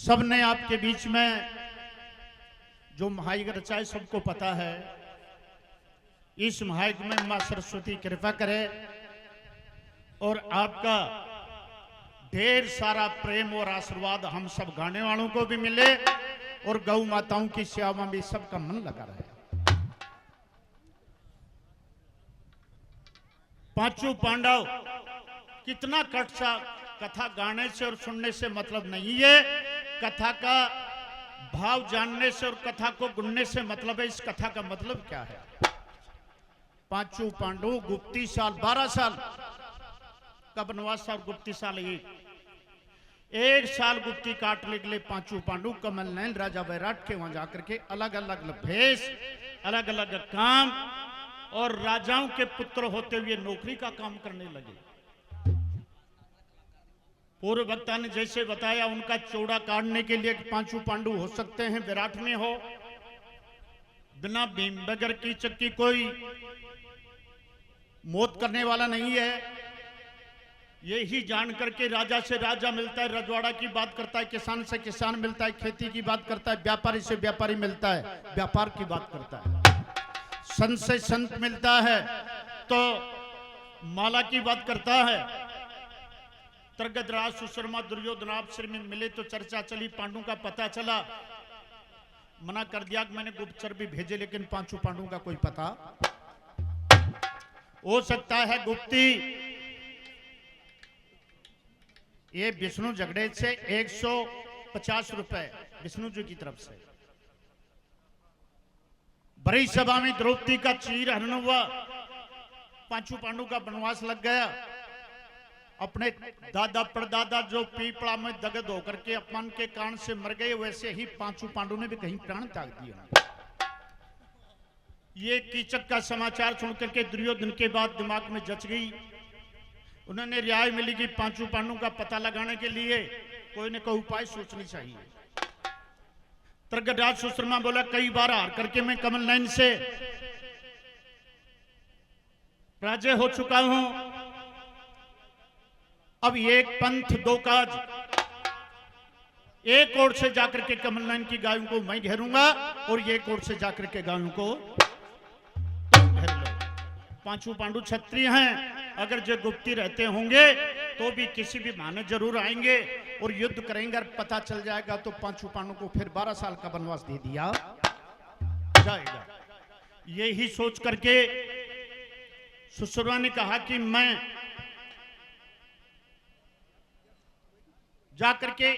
सबने आपके बीच में जो महायज्ञ रचाए सबको पता है। इस महायज्ञ में मां सरस्वती कृपा करे और आपका ढेर सारा प्रेम और आशीर्वाद हम सब गाने वालों को भी मिले और गौ माताओं की सेवा में भी सबका मन लगा रहे। पांचों पांडव कितना कटसा कथा गाने से और सुनने से मतलब नहीं है, कथा का भाव जानने से और कथा को गुनने से मतलब है। इस कथा का मतलब क्या है? पांचों पांडव गुप्ती साल 12 साल का वनवास और गुप्ती साल एक साल गुप्ती काटने के लिए पांचों पांडव कमल नयन राजा वैराट के वहां जाकर के अलग अलग भेष, अलग अलग काम और राजाओं के पुत्र होते हुए नौकरी का काम करने लगे। पूर्व वक्ता ने जैसे बताया, उनका चौड़ा काटने के लिए पांचों पांडु हो सकते हैं, विराट में हो, बिना भीम बगैर कीचक की कोई मौत करने वाला नहीं है। यही जान करके राजा से राजा मिलता है, रजवाड़ा की बात करता है, किसान से किसान मिलता है, खेती की बात करता है, व्यापारी से व्यापारी मिलता है, व्यापार की बात करता है, संत से संत मिलता है तो माला की बात करता है। तरगतराज सुशर्मा दुर्योधन आपस में मिले तो चर्चा चली, पांडु का पता चला, मना कर दिया कि मैंने गुप्तचर भी भेजे लेकिन पांचों पांडु का कोई पता हो सकता है। गुप्ती ये विष्णु झगड़े से 150 रुपए विष्णु जी की तरफ से। बड़ी सभा में द्रौपदी का चीर हरण हुआ, पांचों पांडु का वनवास लग गया। अपने दादा परदादा जो पीपड़ा में दगद होकर के अपमान के कारण से मर गए, वैसे ही पांचों पांडु ने भी कहीं प्राण त्याग दिया। ये कीचक का समाचार सुनकर के दुर्योधन के बाद दिमाग में जच गई। उन्होंने रियाय मिली कि पांचों पांडु का पता लगाने के लिए कोई न कोई उपाय सोचनी चाहिए। तरगतराज सुशर्मा बोला, कई बार हार करके मैं कमल नयन से राजे हो चुका हूं, अब एक पंथ दो काज, एक ओर से जाकर के कमल नयन की गायों को मैं घेरूंगा और एक ओर से जाकर के गायों को घेर लो। पांचों पांडु क्षत्रिय हैं, अगर जो गुप्ती रहते होंगे तो भी किसी भी बहाने जरूर आएंगे और युद्ध करेंगे। और पता चल जाएगा तो पांचों पांडु को फिर 12 साल का वनवास दे दिया जाएगा। यही सोच करके सुशर्मा ने कहा कि मैं जाकर के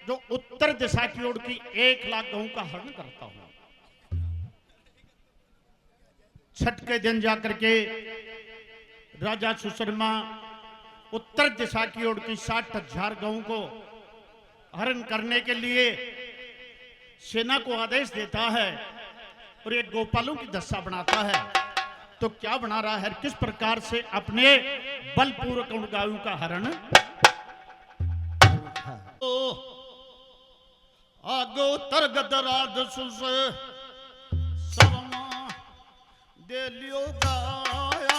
जो उत्तर दिशा की ओर की 1 लाख गऊ का हरण करता हूं। छठ के दिन जाकर के राजा सुशर्मा उत्तर दिशा की ओर की 60,000 गऊ को हरण करने के लिए सेना को आदेश देता है और एक गोपालों की दशा बनाता है। तो क्या बना रहा है, किस प्रकार से अपने बलपूर्वक उन गायों का हरण। आगो तरगतराज सुशर्मा दे लियो गाया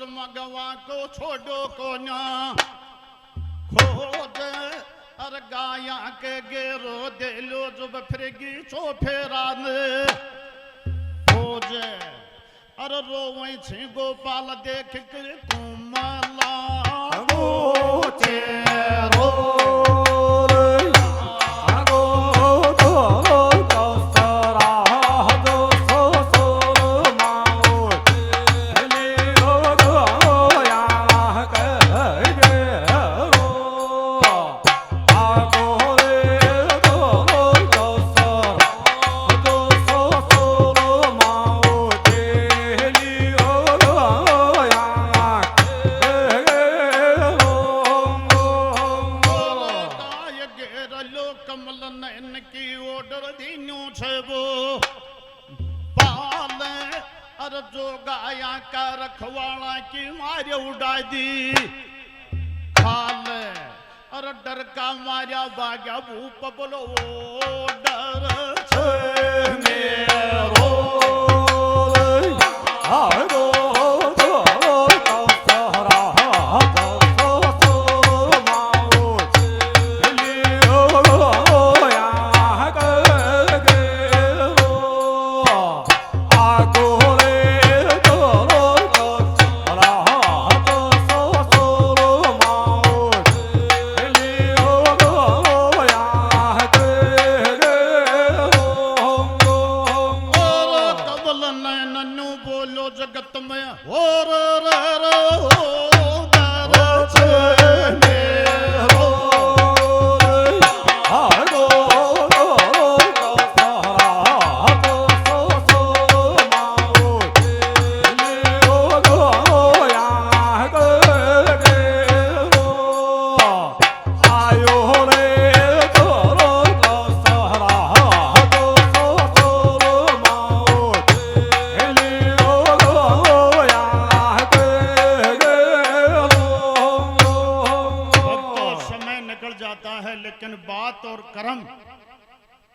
मगवा को छोड़ो को ना खोज अर गाया के गेरो दे लो जब फिरगी चो फेरा ने खोज अर रोवे छे गोपाल देख के कुमला गोचे रो अरे जो गाया का रखवाला की मारे उड़ा दी खाल अरे डर का मारा बागा भूप बोलो डर छे मेरो हारो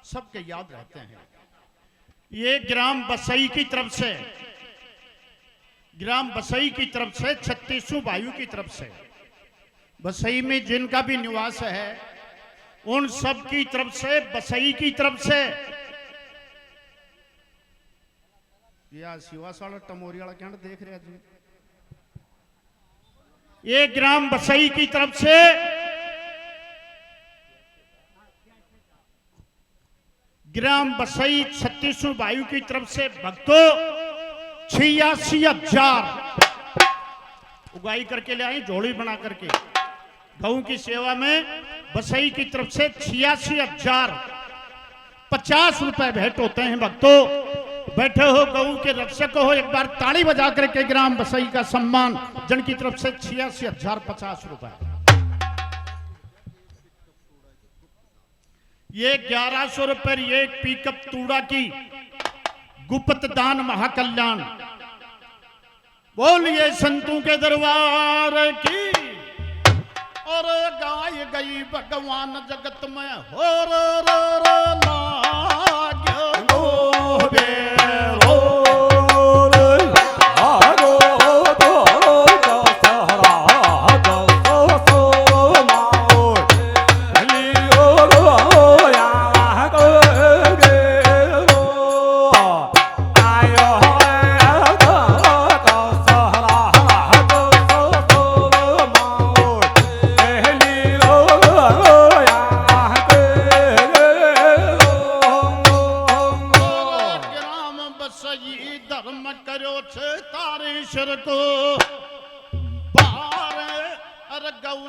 सबके याद रहते हैं। ये ग्राम बसई की तरफ से, ग्राम बसई की तरफ से 36 वायु की तरफ से बसई में जिनका भी निवास है उन सब की तरफ से बसई की तरफ से या शिवासाला टमोरी वाला क्या देख रहे जी। ये ग्राम बसई की तरफ से ग्राम बसई 36 वायु की तरफ से भक्तों 86,000 उगाई करके ले आई, झोली बना करके गऊ की सेवा में बसई की तरफ से 86,050 रुपए भेंट होते हैं। भक्तों बैठे हो, गऊ के रक्षक हो, एक बार ताली बजा करके ग्राम बसई का सम्मान जन की तरफ से 86,050 रुपए। ये 1100 रुपए ये पिकअप तूड़ा की गुप्त दान महाकल्याण। बोलिए संतों के दरबार की। और गाय गई भगवान जगत में हो रो रो रो लाग्यो बेरो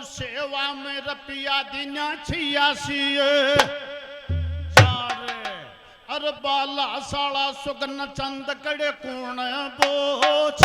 सेवा में रपिया दिना 86 अरे बाला साला सुगन चंद कड़े कौन बोछ